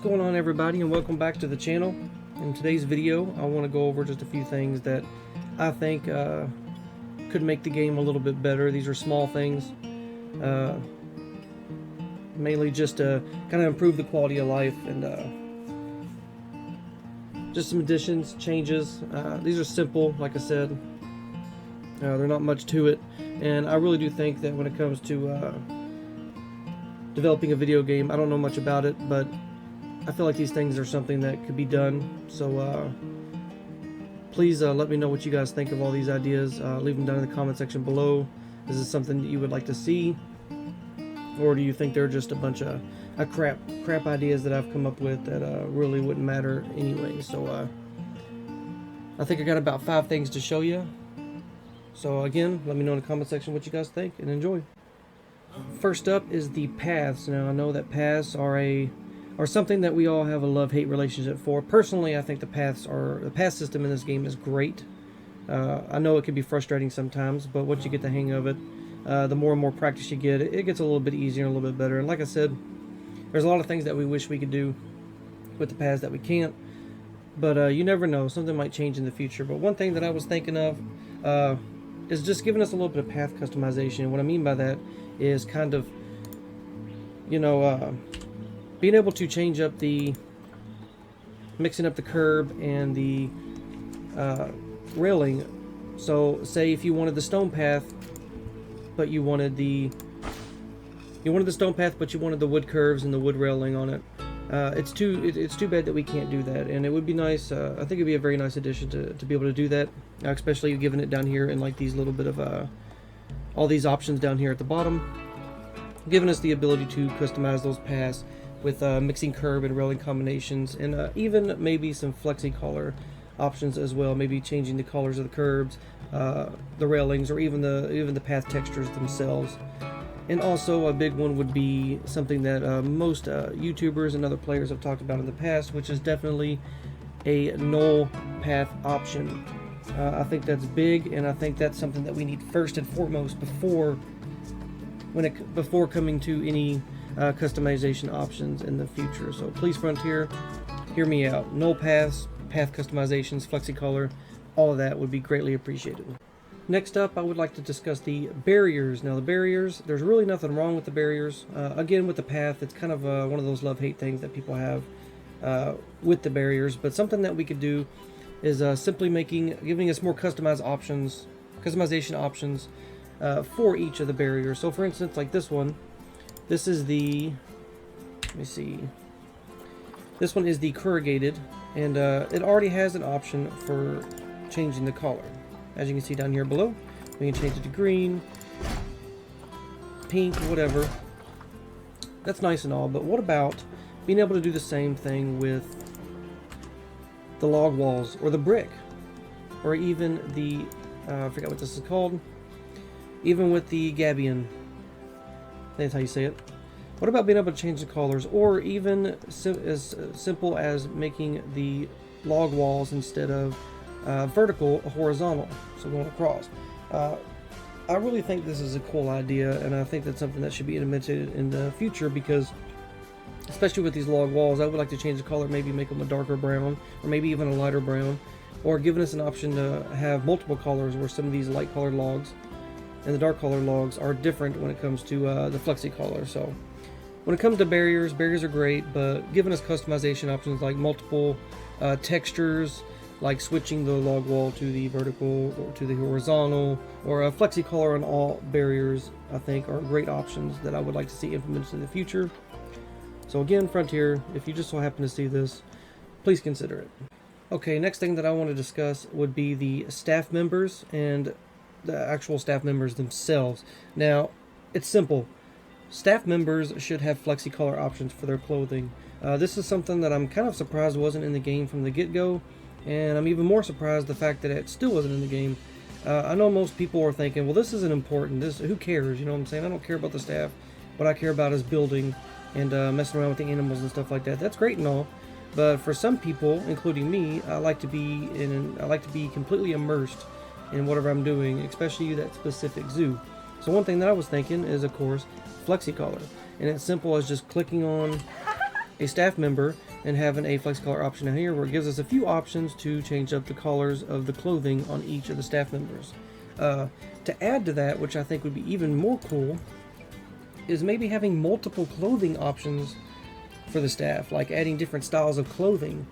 What's going on, everybody, and welcome back to the channel. In today's video I want to go over just a few things that I think could make the game a little bit better. These are small things, mainly just to kind of improve the quality of life and just some additions, changes. These are simple, like I said. They're not much to it, and I really do think that when it comes to developing a video game, I don't know much about it, but I feel like these things are something that could be done. So please let me know what you guys think of all these ideas. Leave them down in the comment section below. Is this something that you would like to see, or do you think they're just a bunch of crap ideas that I've come up with that really wouldn't matter anyway? So I think I got about 5 things to show you. So again, let me know in the comment section what you guys think, and enjoy. First up is the paths. Now I know that paths are something that we all have a love-hate relationship for. Personally, I think the path system in this game is great. I know it can be frustrating sometimes, but once you get the hang of it, the more and more practice you get, it gets a little bit easier and a little bit better. And like I said, there's a lot of things that we wish we could do with the paths that we can't, but you never know, something might change in the future. But one thing that I was thinking of is just giving us a little bit of path customization. And what I mean by that is kind of, being able to change up mixing up the curb and the railing. So say if you wanted the stone path, but you wanted the stone path, but you wanted the wood curves and the wood railing on it. It's too bad that we can't do that, and it would be nice. I think it'd be a very nice addition to be able to do that, especially given it down here in like these little bit of all these options down here at the bottom, giving us the ability to customize those paths with mixing curb and railing combinations, and even maybe some flexi color options as well. Maybe changing the colors of the curbs, the railings, or even the path textures themselves. And also a big one would be something that most YouTubers and other players have talked about in the past, which is definitely a null path option. I think that's big, and I think that's something that we need first and foremost before coming to any customization options in the future. So please, Frontier, hear me out. Null paths, path customizations, flexi color, all of that would be greatly appreciated. Next up, I would like to discuss the barriers. Now the barriers, there's really nothing wrong with the barriers. Again, with the path, it's kind of one of those love-hate things that people have with the barriers, but something that we could do is simply giving us more customization options for each of the barriers. So for instance, like this one, this is the, let me see, this one is the corrugated, and it already has an option for changing the color. As you can see down here below, we can change it to green, pink, whatever. That's nice and all, but what about being able to do the same thing with the log walls, or the brick, or even the, I forgot what this is called, even with the gabion? That's how you say it. What about being able to change the colors, or even as simple as making the log walls, instead of vertical, horizontal, so going across? I really think this is a cool idea, and I think that's something that should be implemented in the future, because especially with these log walls, I would like to change the color, maybe make them a darker brown, or maybe even a lighter brown, or giving us an option to have multiple colors, where some of these light colored logs and the dark colored logs are different when it comes to the flexi color. So when it comes to barriers are great, but giving us customization options like multiple textures, like switching the log wall to the vertical or to the horizontal, or a flexi color on all barriers, I think are great options that I would like to see implemented in the future. So again, Frontier, if you just so happen to see this, please consider it. Okay, next thing that I want to discuss would be the staff members and the actual staff members themselves. Now, it's simple. Staff members should have flexi color options for their clothing. This is something that I'm kind of surprised wasn't in the game from the get-go, and I'm even more surprised the fact that it still wasn't in the game. I know most people are thinking, well, this isn't important, who cares, you know what I'm saying? I don't care about the staff. What I care about is building and messing around with the animals and stuff like that. That's great and all, but for some people, including me, I like to be completely immersed in whatever I'm doing, especially that specific zoo. So one thing that I was thinking is, of course, flexi color, and it's simple as just clicking on a staff member and having a flex color option in here where it gives us a few options to change up the colors of the clothing on each of the staff members. To add to that, which I think would be even more cool, is maybe having multiple clothing options for the staff, like adding different styles of clothing.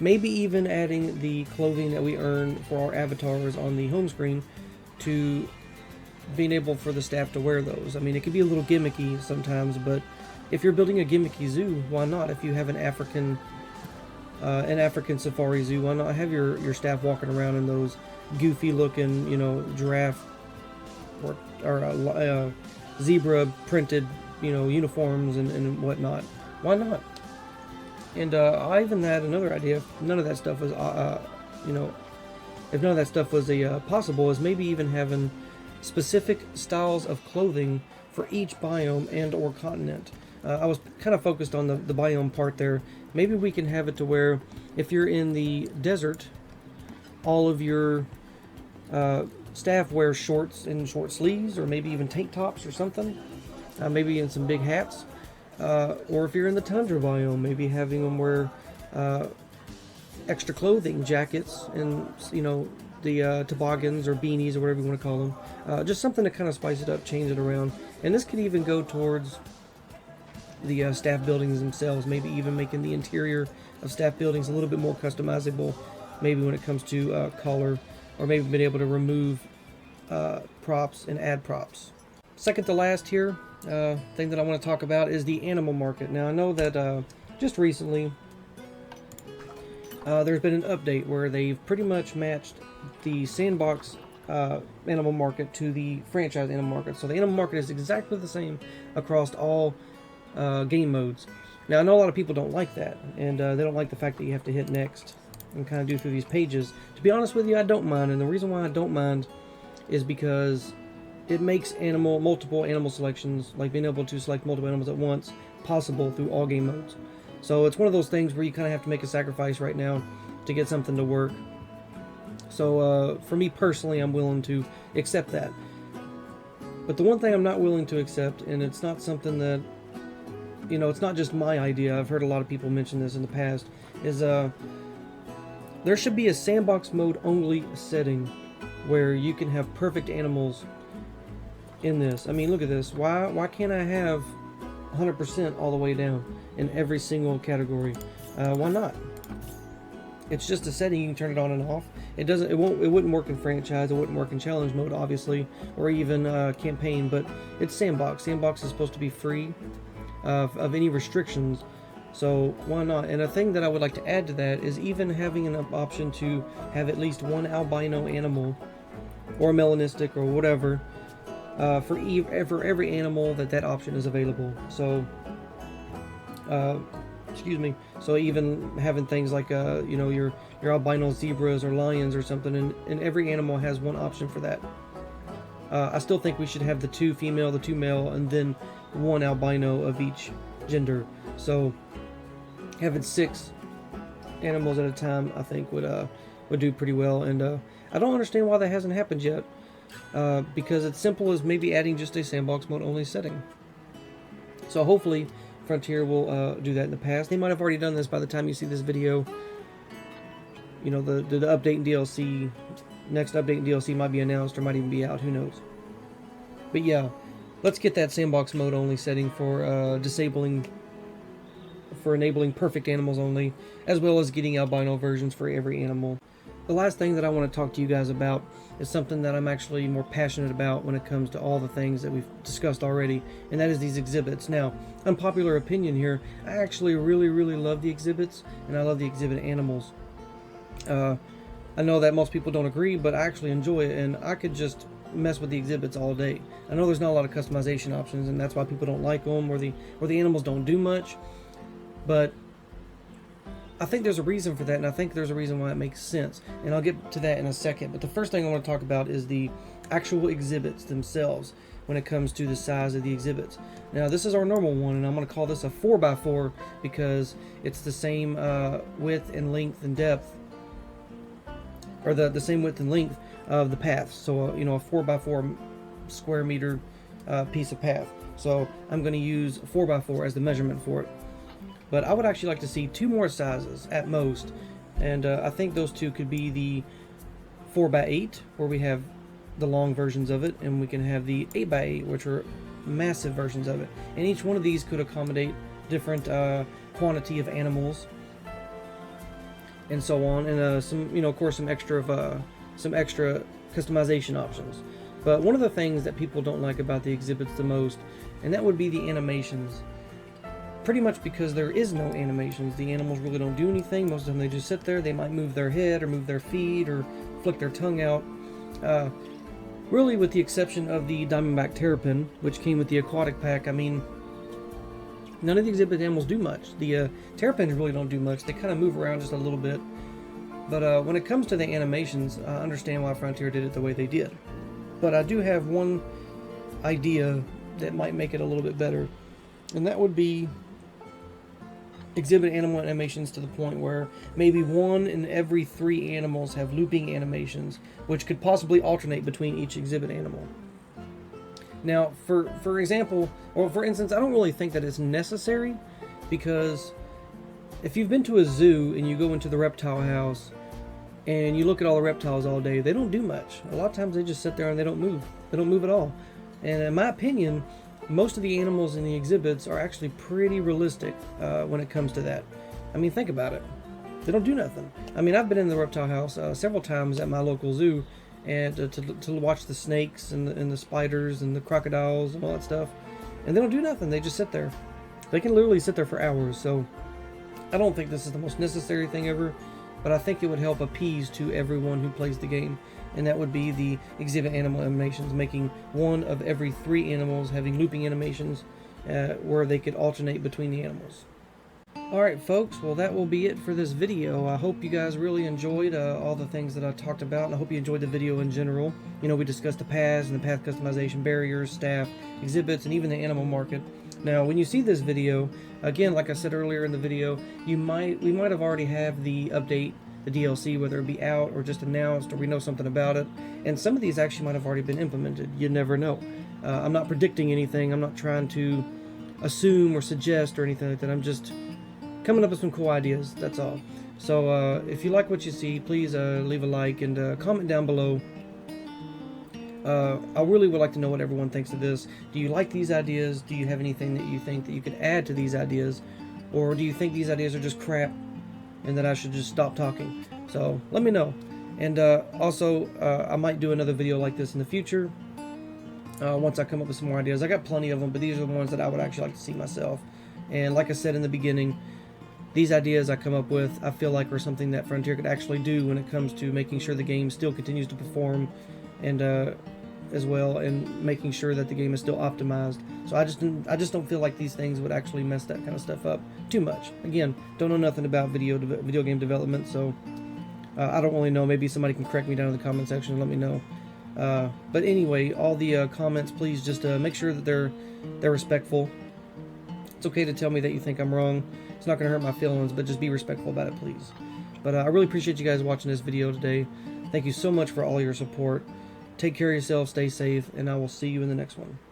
Maybe even adding the clothing that we earn for our avatars on the home screen to being able for the staff to wear those. I mean, it can be a little gimmicky sometimes, but if you're building a gimmicky zoo, why not? If you have an African safari zoo, why not have your staff walking around in those goofy looking, you know, giraffe or zebra printed, you know, uniforms and whatnot? Why not? And I even had another idea. If none of that stuff was, you know, if none of that stuff was possible, is maybe even having specific styles of clothing for each biome and or continent. I was kind of focused on the biome part there. Maybe we can have it to where if you're in the desert, all of your staff wear shorts and short sleeves, or maybe even tank tops or something, maybe in some big hats. Or if you're in the tundra biome, maybe having them wear extra clothing, jackets, and, you know, the toboggans or beanies or whatever you want to call them. Just something to kind of spice it up, change it around. And this could even go towards the staff buildings themselves, maybe even making the interior of staff buildings a little bit more customizable, maybe when it comes to color, or maybe being able to remove props and add props. Second to last here, thing that I want to talk about is the animal market. Now I know that just recently there's been an update where they've pretty much matched the sandbox animal market to the franchise animal market. So the animal market is exactly the same across all game modes. Now I know a lot of people don't like that, and they don't like the fact that you have to hit next and kind of do through these pages. To be honest with you, I don't mind, and the reason why I don't mind is because it makes multiple animal selections, like being able to select multiple animals at once, possible through all game modes. So it's one of those things where you kind of have to make a sacrifice right now to get something to work. So for me personally, I'm willing to accept that. But the one thing I'm not willing to accept, and it's not something that, you know, it's not just my idea, I've heard a lot of people mention this in the past, is there should be a sandbox mode only setting where you can have perfect animals in this. I mean, look at this. Why can't I have 100% all the way down in every single category? Why not? It's just a setting. You can turn it on and off. It wouldn't work in franchise. It wouldn't work in challenge mode, obviously, or even campaign. But it's sandbox. Sandbox is supposed to be free of any restrictions. So why not? And a thing that I would like to add to that is even having an option to have at least one albino animal, or melanistic, or whatever, for every animal that option is available. So, excuse me. So even having things like you know, your albino zebras or lions or something, and every animal has one option for that. I still think we should have the 2 female, the 2 male, and then 1 albino of each gender. So having 6 animals at a time, I think would do pretty well. And I don't understand why that hasn't happened yet. Because it's simple as maybe adding just a sandbox mode only setting. So hopefully Frontier will do that in the past. They might have already done this by the time you see this video. You know, the update in DLC, next update in DLC might be announced or might even be out, who knows. But yeah, let's get that sandbox mode only setting for enabling perfect animals only, as well as getting albino versions for every animal. The last thing that I want to talk to you guys about is something that I'm actually more passionate about when it comes to all the things that we've discussed already, and that is these exhibits. Now, unpopular opinion here, I actually really love the exhibits, and I love the exhibit animals. I know that most people don't agree, but I actually enjoy it, and I could just mess with the exhibits all day. I know there's not a lot of customization options, and that's why people don't like them, or the animals don't do much, but I think there's a reason for that, and I think there's a reason why it makes sense, and I'll get to that in a second. But the first thing I want to talk about is the actual exhibits themselves when it comes to the size of the exhibits. Now, this is our normal one, and I'm going to call this a 4x4 because it's the same width and length and depth, or the same width and length of the path. So, you know, a 4x4 square meter piece of path. So I'm going to use 4x4 as the measurement for it. But I would actually like to see 2 more sizes at most, and I think those 2 could be the 4x8, where we have the long versions of it, and we can have the 8x8, which are massive versions of it. And each one of these could accommodate different quantity of animals, and so on, and some, of course, some extra customization options. But one of the things that people don't like about the exhibits the most, and that would be the animations. Pretty much because there is no animations. The animals really don't do anything. Most of them, they just sit there. They might move their head or move their feet or flick their tongue out. Really, with the exception of the Diamondback Terrapin, which came with the aquatic pack, I mean, none of the exhibit animals do much. The terrapins really don't do much. They kind of move around just a little bit. But when it comes to the animations, I understand why Frontier did it the way they did. But I do have one idea that might make it a little bit better, and that would be exhibit animal animations to the point where maybe 1 in every 3 animals have looping animations, which could possibly alternate between each exhibit animal. Now, for example, or for instance, I don't really think that it's necessary, because if you've been to a zoo and you go into the reptile house and you look at all the reptiles all day, they don't do much. A lot of times they just sit there and they don't move. They don't move at all. And in my opinion, most of the animals in the exhibits are actually pretty realistic when it comes to that. I mean, think about it. They don't do nothing. I mean, I've been in the reptile house several times at my local zoo, and to watch the snakes and the spiders and the crocodiles and all that stuff, and they don't do nothing. They just sit there. They can literally sit there for hours. So I don't think this is the most necessary thing ever, but I think it would help appease to everyone who plays the game, and that would be the exhibit animal animations, making 1 of every 3 animals having looping animations where they could alternate between the animals. Alright folks, well that will be it for this video. I hope you guys really enjoyed all the things that I talked about, and I hope you enjoyed the video in general. We discussed the paths and the path customization, barriers, staff, exhibits, and even the animal market. Now, when you see this video, again, like I said earlier in the video, we might have already have the update, the DLC, whether it be out or just announced, or we know something about it. And some of these actually might have already been implemented. You never know. I'm not predicting anything. I'm not trying to assume or suggest or anything like that. I'm just coming up with some cool ideas. That's all. So if you like what you see, please leave a like and comment down below. I really would like to know what everyone thinks of this. Do you like these ideas? Do you have anything that you think that you could add to these ideas? Or do you think these ideas are just crap and that I should just stop talking? So let me know. And also, I might do another video like this in the future once I come up with some more ideas. I got plenty of them, but these are the ones that I would actually like to see myself. And like I said in the beginning, these ideas I come up with, I feel like are something that Frontier could actually do when it comes to making sure the game still continues to perform, and as well, and making sure that the game is still optimized. So I just don't feel like these things would actually mess that kind of stuff up too much. Again, don't know nothing about video game development, so I don't really know. Maybe somebody can correct me down in the comment section and let me know. But anyway, all the comments, please just make sure that they're respectful. It's okay to tell me that you think I'm wrong. It's not going to hurt my feelings, but just be respectful about it, please. But I really appreciate you guys watching this video today. Thank you so much for all your support. Take care of yourself, stay safe, and I will see you in the next one.